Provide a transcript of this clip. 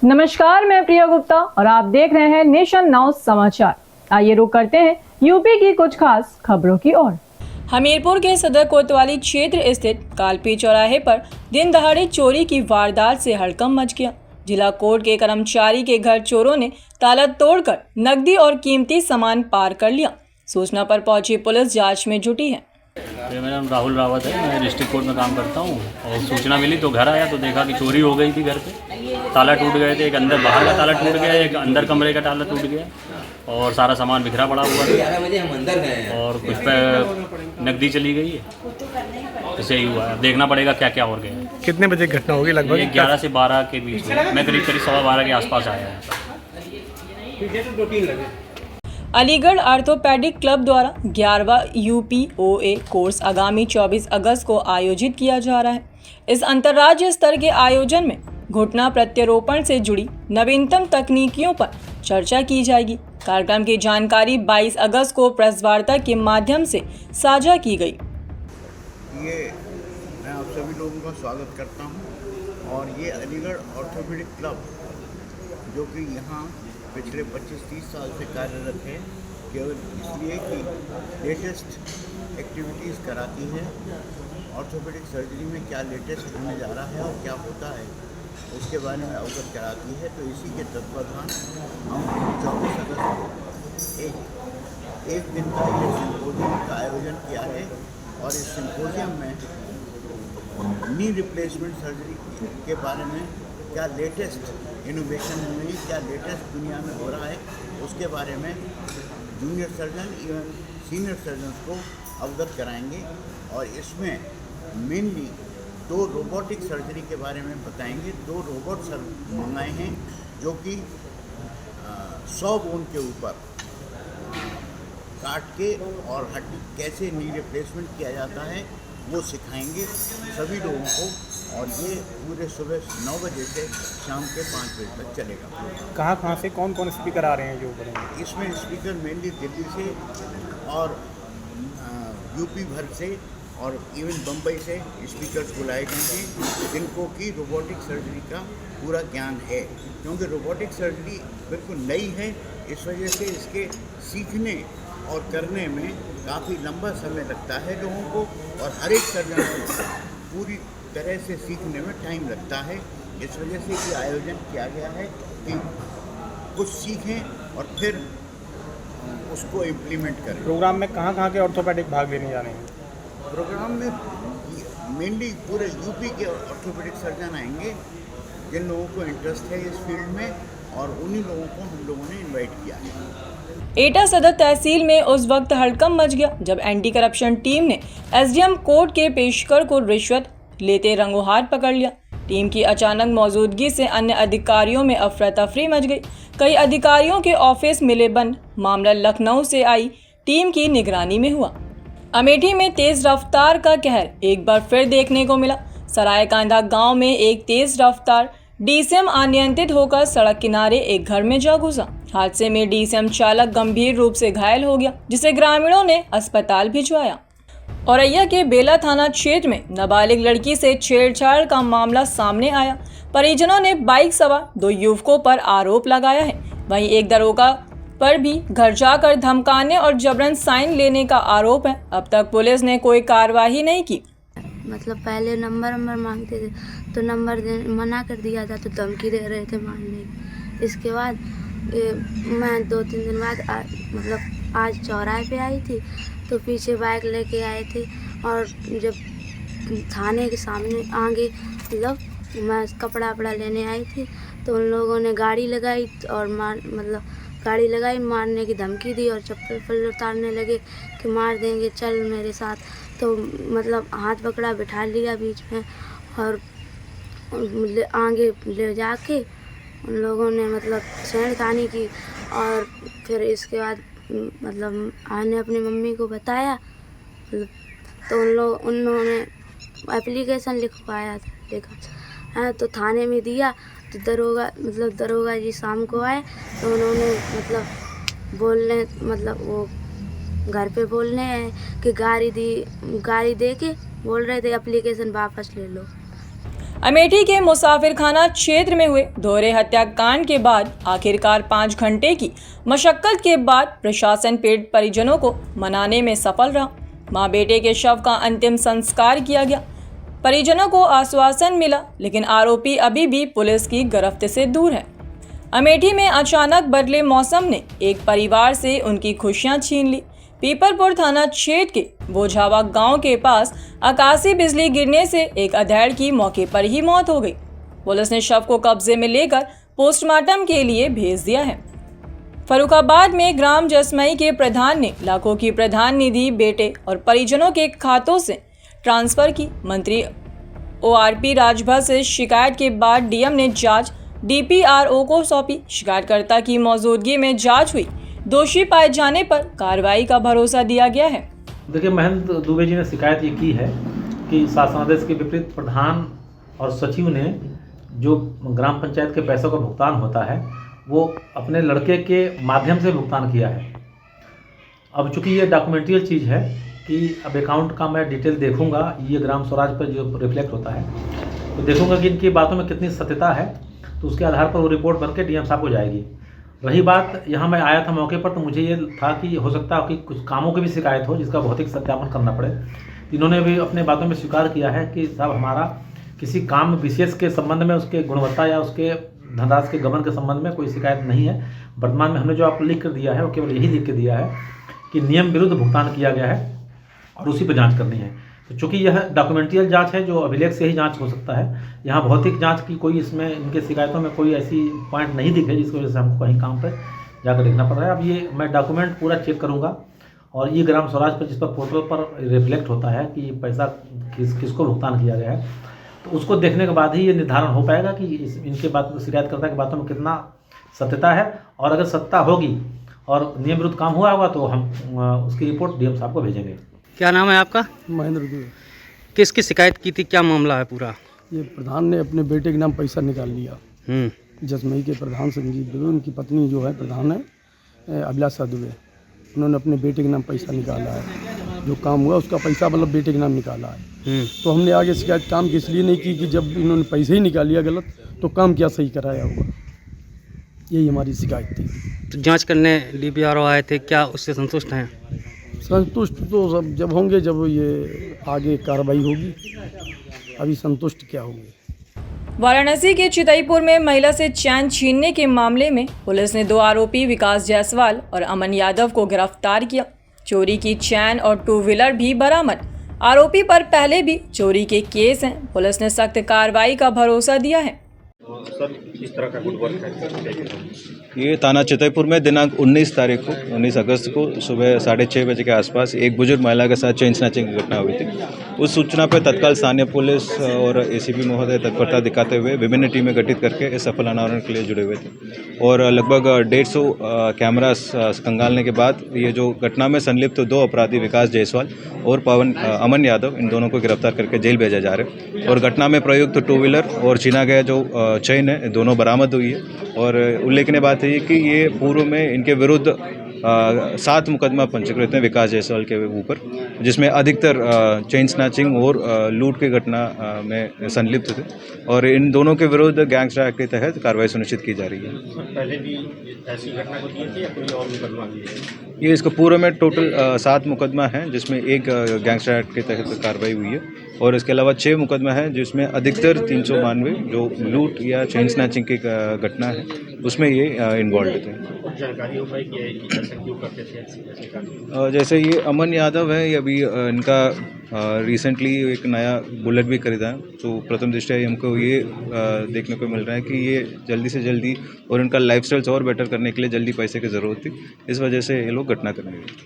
नमस्कार, मैं प्रिया गुप्ता और आप देख रहे हैं नेशन नाउ समाचार। आइए रुक करते हैं यूपी की कुछ खास खबरों की ओर। हमीरपुर के सदर कोतवाली क्षेत्र स्थित कालपी चौराहे पर दिन दहाड़े चोरी की वारदात से हड़कंप मच गया। जिला कोर्ट के कर्मचारी के घर चोरों ने ताला तोड़कर नकदी और कीमती सामान पार कर लिया। सूचना पर पहुंची पुलिस जांच में जुटी है। मेरा नाम राहुल रावत है, मैं डिस्ट्रिक्ट कोर्ट में काम करता हूँ। और सूचना मिली तो घर आया तो देखा कि चोरी हो गई थी। घर पे ताला टूट गए थे, एक अंदर बाहर का ताला टूट गया, एक अंदर कमरे का ताला टूट गया और सारा सामान बिखरा पड़ा हुआ है और कुछ पे नकदी चली गई है। इससे ही हुआ है, देखना पड़ेगा क्या क्या हो गया। कितने बजे घटना होगी? लगभग 11 से 12 के बीच में। मैं करीब 12:15 के आसपास आया है। अलीगढ़ आर्थोपेडिक क्लब द्वारा 11वां UPOA कोर्स आगामी 24 अगस्त को आयोजित किया जा रहा है। इस अंतर्राज्यीय स्तर के आयोजन में घुटना प्रत्यारोपण से जुड़ी नवीनतम तकनीकियों पर चर्चा की जाएगी। कार्यक्रम की जानकारी 22 अगस्त को प्रेस वार्ता के माध्यम से साझा की गई। ये मैं आप सभी लोगों का स्वागत करता हूं और ये अलीगढ़ ऑर्थोपेडिक क्लब जो कि यहाँ पिछले 25-30 साल से कार्यरत है, केवल इसलिए कि लेटेस्ट एक्टिविटीज़ कराती है। ऑर्थोपेडिक सर्जरी में क्या लेटेस्ट होने जा रहा है और क्या होता है उसके बारे में अवगत कराती है। तो इसी के तत्वाधान हम 24 अगस्त को एक दिन का ये सिम्पोजियम का आयोजन किया है और इस सिम्पोजियम में नी रिप्लेसमेंट सर्जरी के बारे में क्या लेटेस्ट इनोवेशन में क्या लेटेस्ट दुनिया में हो रहा है उसके बारे में junior surgeon even senior surgeons को अवगत कराएंगे। और इसमें मेनली 2 रोबोटिक सर्जरी के बारे में बताएंगे। 2 रोबोट मंगाए हैं जो कि 100 बोन के ऊपर काट के और हड्डी कैसे नी रिप्लेसमेंट किया जाता है वो सिखाएंगे सभी लोगों को। और ये पूरे सुबह 9 बजे से शाम के 5 बजे तक चलेगा। कहाँ से कौन कौन स्पीकर आ रहे हैं जो बनेंगे? इसमें स्पीकर मेनली दिल्ली से और यूपी भर से और इवन बम्बई से स्पीकर्स बुलाए जाएंगे जिनको कि रोबोटिक सर्जरी का पूरा ज्ञान है। क्योंकि रोबोटिक सर्जरी बिल्कुल नई है, इस वजह से इसके सीखने और करने में काफ़ी लंबा समय लगता है लोगों को और हर एक सर्जन को पूरी तरह से सीखने में टाइम लगता है। इस वजह से ये आयोजन किया गया है कि कुछ सीखें और फिर उसको इम्प्लीमेंट करें। प्रोग्राम में कहाँ के ऑर्थोपेडिक भाग लेने जा रहे हैं? प्रोग्राम में मेनली पूरे यूपी के ऑर्थोपेडिक सर्जन आएंगे जिन लोगों को इंटरेस्ट है इस फील्ड में और उन्हीं लोगों को हम लोगों ने इनवाइट किया है। एटा सदर तहसील में उस वक्त हड़कंप मच गया जब एंटी करप्शन टीम ने SDM कोर्ट के पेशकर को रिश्वत लेते रंगों हाथ पकड़ लिया। टीम की अचानक मौजूदगी से अन्य अधिकारियों में अफरा तफरी मच गई। कई अधिकारियों के ऑफिस मिले बंद। मामला लखनऊ से आई टीम की निगरानी में हुआ। अमेठी में तेज रफ्तार का कहर एक बार फिर देखने को मिला। सरायकांधा गांव में एक तेज रफ्तार DCM अनियंत्रित होकर सड़क किनारे एक घर में जा घुसा। हादसे में DCM चालक गंभीर रूप से घायल हो गया, जिसे ग्रामीणों ने अस्पताल भिजवाया। औरैया के बेला थाना क्षेत्र में नाबालिग लड़की से छेड़छाड़ का मामला सामने आया। परिजनों ने बाइक सवार 2 युवकों पर आरोप लगाया है। वहीं एक दरोगा पर भी घर जाकर धमकाने और जबरन साइन लेने का आरोप है। अब तक पुलिस ने कोई कार्रवाई नहीं की। मतलब पहले नंबर मांगते थे तो नंबर मना कर दिया था, तो धमकी दे रहे थे मारने की। इसके बाद मैं 2-3 दिन बाद मतलब आज चौराहे पे आई थी तो पीछे बाइक लेके आए थे और जब थाने के सामने आगे मतलब मैं कपड़ा वपड़ा लेने आई थी तो उन लोगों ने गाड़ी लगाई और गाड़ी लगाई, मारने की धमकी दी और चप्पल उतारने लगे कि मार देंगे, चल मेरे साथ। तो मतलब हाथ पकड़ा, बिठा लिया बीच में और आगे ले जाके उन लोगों ने मतलब छेड़खानी की। और फिर इसके बाद मतलब आने अपनी मम्मी को बताया तो उन्होंने एप्लीकेशन लिखवाया था तो थाने में दिया। तो दरोगा जी शाम को आए तो उन्होंने वो घर पे बोलने आए कि गाड़ी दे के बोल रहे थे एप्लीकेशन वापस ले लो। अमेठी के मुसाफिरखाना क्षेत्र में हुए दोहरे हत्याकांड के बाद आखिरकार 5 घंटे की मशक्कत के बाद प्रशासन पीड़ित परिजनों को मनाने में सफल रहा। मां बेटे के शव का अंतिम संस्कार किया गया। परिजनों को आश्वासन मिला, लेकिन आरोपी अभी भी पुलिस की गिरफ्त से दूर है। अमेठी में अचानक बदले मौसम ने एक परिवार से उनकी खुशियां छीन ली। पीपलपुर थाना क्षेत्र के बोझावा गांव के पास आकाशीय बिजली गिरने से एक अधेड़ की मौके पर ही मौत हो गई। पुलिस ने शव को कब्जे में लेकर पोस्टमार्टम के लिए भेज दिया है। फर्रुखाबाद में ग्राम जसमई के प्रधान ने लाखों की प्रधान निधि बेटे और परिजनों के खातों से ट्रांसफर की। मंत्री ORP राजभर से शिकायत के बाद डीएम ने जांच DPRO को सौंपी। शिकायतकर्ता की मौजूदगी में जांच हुई। दोषी पाए जाने पर कार्रवाई का भरोसा दिया गया है। देखिए, महेंद्र दुबे जी ने शिकायत ये की है कि शासनादेश के विपरीत प्रधान और सचिव ने जो ग्राम पंचायत के पैसों का भुगतान होता है वो अपने लड़के के माध्यम से भुगतान किया है। अब चूंकि ये डॉक्यूमेंट्रियल चीज़ है कि अब अकाउंट का मैं डिटेल देखूंगा, ये ग्राम स्वराज पर जो रिफ्लेक्ट होता है तो देखूंगा कि इनकी बातों में कितनी सत्यता है, तो उसके आधार पर वो रिपोर्ट बन के डीएम साहब को जाएगी। रही बात, यहाँ मैं आया था मौके पर तो मुझे ये था कि हो सकता है कि कुछ कामों की भी शिकायत हो जिसका भौतिक सत्यापन करना पड़े। इन्होंने भी अपने बातों में स्वीकार किया है कि साहब हमारा किसी काम विशेष के संबंध में, उसके गुणवत्ता या उसके धनराशि के गबन के संबंध में कोई शिकायत नहीं है। वर्तमान में हमने जो आपको लिख कर दिया है वो केवल यही लिख के दिया है कि नियम विरुद्ध भुगतान किया गया है और उसी पर जाँच करनी है। तो चूँकि यह डॉक्यूमेंट्रियल जांच है जो अभिलेख से ही जांच हो सकता है, यहाँ भौतिक जांच की कोई इसमें इनके शिकायतों में कोई ऐसी पॉइंट नहीं दिखे जिसकी वजह से हमको कहीं काम पर जाकर देखना पड़ रहा है। अब ये मैं डॉक्यूमेंट पूरा चेक करूँगा और ये ग्राम स्वराज पर जिस पर पोर्टल पर रिफ्लेक्ट होता है कि पैसा किसको भुगतान किया गया है, तो उसको देखने के बाद ही ये निर्धारण हो पाएगा कि इनके बात शिकायतकर्ता की बातों में कितना सत्यता है। और अगर सत्ता होगी और नियम विरुद्ध काम हुआ होगा तो हम उसकी रिपोर्ट डीएम साहब को भेजेंगे। क्या नाम है आपका? महेंद्र दुबे। किसकी शिकायत की थी, क्या मामला है पूरा? ये प्रधान ने अपने बेटे के नाम पैसा निकाल लिया। जसमई के प्रधान संजीव दुबे, उनकी पत्नी जो है प्रधान है अभिलाषा दुबे, उन्होंने अपने बेटे के नाम पैसा निकाला है। जो काम हुआ उसका पैसा मतलब बेटे के नाम निकाला है। तो हमने आगे शिकायत काम की इसलिए नहीं की कि जब इन्होंने पैसे ही निकाल लिया गलत तो काम क्या सही कराया होगा, यही हमारी शिकायत थी। तो जांच करने DPRO आए थे, क्या उससे संतुष्ट हैं? संतुष्ट तो सब जब होंगे जब ये आगे कार्रवाई होगी, अभी संतुष्ट क्या होंगे। वाराणसी के चितईपुर में महिला से चैन छीनने के मामले में पुलिस ने 2 आरोपी विकास जायसवाल और अमन यादव को गिरफ्तार किया। चोरी की चैन और 2 व्हीलर भी बरामद। आरोपी पर पहले भी चोरी के केस हैं। पुलिस ने सख्त कार्रवाई का भरोसा दिया है। सर, किस तरह का गुड वर्क है? ये थाना चितईपुर में दिनांक 19 अगस्त को सुबह 6:30 बजे के आसपास एक बुजुर्ग महिला के साथ चेन स्नैचिंग की घटना हुई थी। उस सूचना पर तत्काल स्थानीय पुलिस और ACP महोदय तत्परता दिखाते हुए विभिन्न टीमें गठित करके इस सफल अनावरण के लिए जुड़े हुए थे और लगभग 150 कैमरास खंगालने के बाद ये जो घटना में संलिप्त 2 अपराधी विकास जायसवाल और अमन यादव, इन दोनों को गिरफ्तार करके जेल भेजा जा रहे हैं। और घटना में प्रयुक्त 2 व्हीलर और छीना गया जो चेन है दोनों बरामद हुई है। और उल्लेखनीय बात है कि ये पूर्व में इनके विरुद्ध 7 मुकदमा पंजीकृत हैं विकास जायसवाल के ऊपर, जिसमें अधिकतर चेन स्नैचिंग और लूट की घटना में संलिप्त थे और इन दोनों के विरुद्ध गैंगस्टर एक्ट के तहत कार्रवाई सुनिश्चित की जा रही है। पहले भी ऐसी घटना को दिए थे या कोई और मुकदमा भी है? ये इसका पूर्व में टोटल 7 मुकदमा है जिसमें एक गैंगस्टर एक्ट के तहत कार्रवाई हुई है और इसके अलावा 6 मुकदमा है जिसमें अधिकतर 392 जो लूट या चेन स्नैचिंग की घटना है उसमें ये इन्वॉल्व थे। जानकारी हो पाई कि क्यों करते थे? जैसे ये अमन यादव है, ये अभी इनका रिसेंटली एक नया बुलेट भी खरीदा है, तो प्रथम दृष्टया हमको ये देखने को मिल रहा है कि ये जल्दी से जल्दी और इनका लाइफस्टाइल्स और बेटर करने के लिए जल्दी पैसे की ज़रूरत थी, इस वजह से ये लोग घटना करने गए।